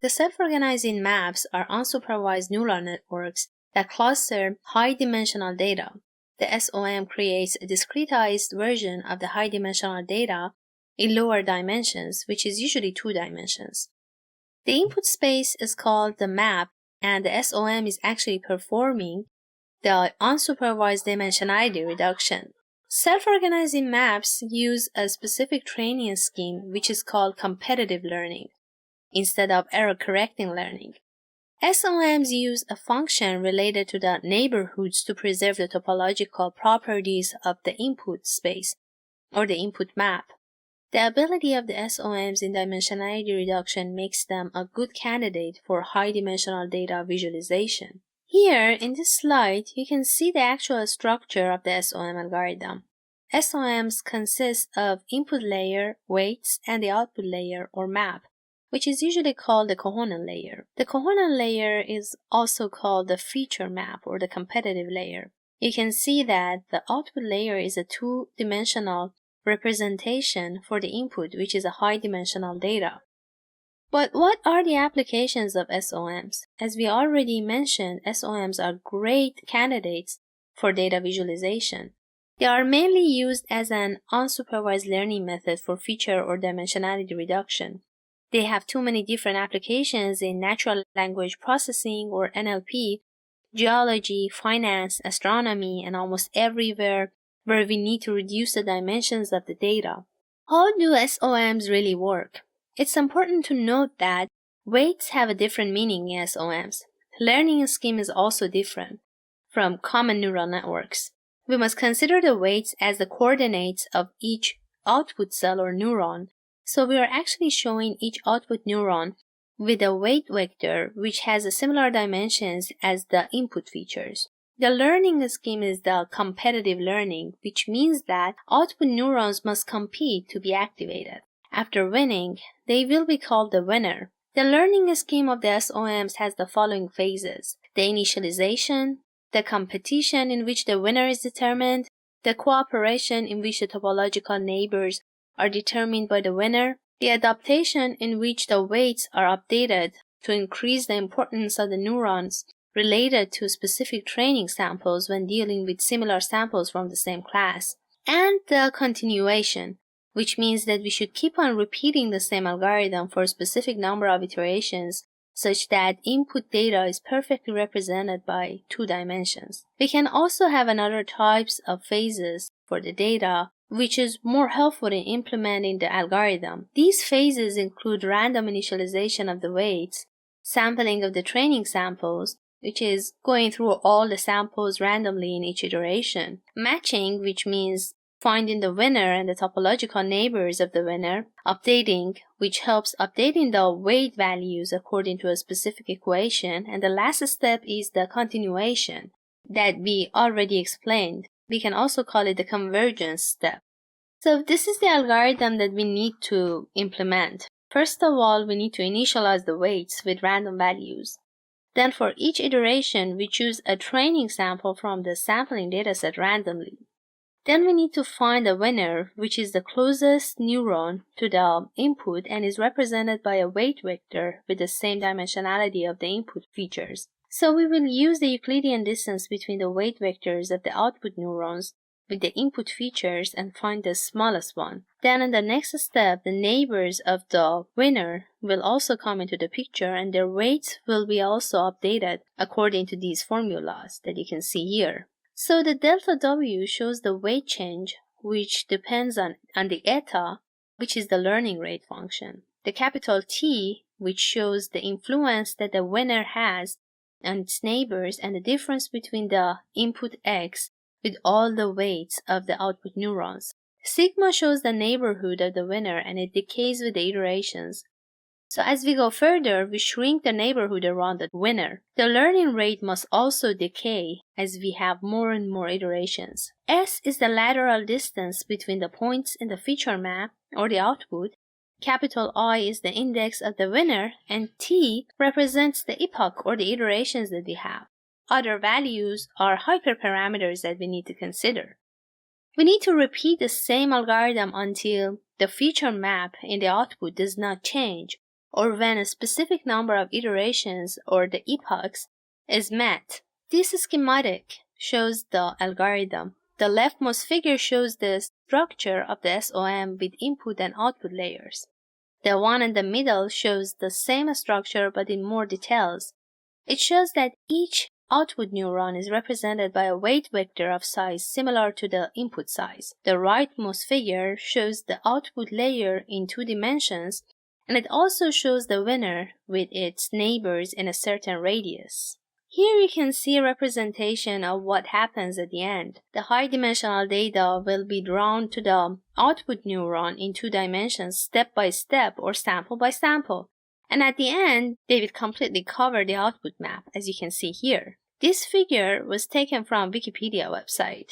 The self-organizing maps are unsupervised neural networks that cluster high-dimensional data. The SOM creates a discretized version of the high-dimensional data in lower dimensions, which is usually 2 dimensions. The input space is called the map, and the SOM is actually performing the unsupervised dimensionality reduction. Self-organizing maps use a specific training scheme which is called competitive learning instead of error-correcting learning. SOMs use a function related to the neighborhoods to preserve the topological properties of the input space or the input map. The ability of the SOMs in dimensionality reduction makes them a good candidate for high-dimensional data visualization. Here, in this slide, you can see the actual structure of the SOM algorithm. SOMs consist of input layer, weights, and the output layer or map, which is usually called the cohonent layer. The cohonent layer is also called the feature map or the competitive layer. You can see that the output layer is a 2-dimensional representation for the input, which is a high-dimensional data. But what are the applications of SOMs? As we already mentioned, SOMs are great candidates for data visualization. They are mainly used as an unsupervised learning method for feature or dimensionality reduction. They have too many different applications in natural language processing or NLP, geology, finance, astronomy, and almost everywhere where we need to reduce the dimensions of the data. How do SOMs really work? It's important to note that weights have a different meaning in SOMs. Learning scheme is also different from common neural networks. We must consider the weights as the coordinates of each output cell or neuron. So we are actually showing each output neuron with a weight vector which has similar dimensions as the input features. The learning scheme is the competitive learning, which means that output neurons must compete to be activated. After winning, they will be called the winner. The learning scheme of the SOMs has the following phases: the initialization, the competition in which the winner is determined, the cooperation in which the topological neighbors are determined by the winner, the adaptation in which the weights are updated to increase the importance of the neurons related to specific training samples when dealing with similar samples from the same class, and the continuation, which means that we should keep on repeating the same algorithm for a specific number of iterations such that input data is perfectly represented by 2 dimensions. We can also have another types of phases for the data, which is more helpful in implementing the algorithm. These phases include random initialization of the weights, sampling of the training samples, which is going through all the samples randomly in each iteration, matching, which means finding the winner and the topological neighbors of the winner, updating, which helps updating the weight values according to a specific equation, and the last step is the continuation that we already explained. We can also call it the convergence step. So this is the algorithm that we need to implement. First of all, we need to initialize the weights with random values. Then for each iteration, we choose a training sample from the sampling dataset randomly. Then we need to find a winner, which is the closest neuron to the input and is represented by a weight vector with the same dimensionality of the input features. So we will use the Euclidean distance between the weight vectors of the output neurons with the input features and find the smallest one. Then in the next step, the neighbors of the winner will also come into the picture and their weights will be also updated according to these formulas that you can see here. So the delta W shows the weight change, which depends on the eta, which is the learning rate function. The capital T, which shows the influence that the winner has on its neighbors and the difference between the input X with all the weights of the output neurons. Sigma shows the neighborhood of the winner and it decays with the iterations. So as we go further, we shrink the neighborhood around the winner. The learning rate must also decay as we have more and more iterations. S is the lateral distance between the points in the feature map or the output. Capital I is the index of the winner, and T represents the epoch or the iterations that we have. Other values are hyperparameters that we need to consider. We need to repeat the same algorithm until the feature map in the output does not change, or when a specific number of iterations, or the epochs, is met. This schematic shows the algorithm. The leftmost figure shows the structure of the SOM with input and output layers. The one in the middle shows the same structure but in more details. It shows that each output neuron is represented by a weight vector of size similar to the input size. The rightmost figure shows the output layer in 2 dimensions, and it also shows the winner with its neighbors in a certain radius. Here you can see a representation of what happens at the end. The high-dimensional data will be drawn to the output neuron in 2 dimensions step by step or sample by sample. And at the end, they will completely cover the output map, as you can see here. This figure was taken from Wikipedia website.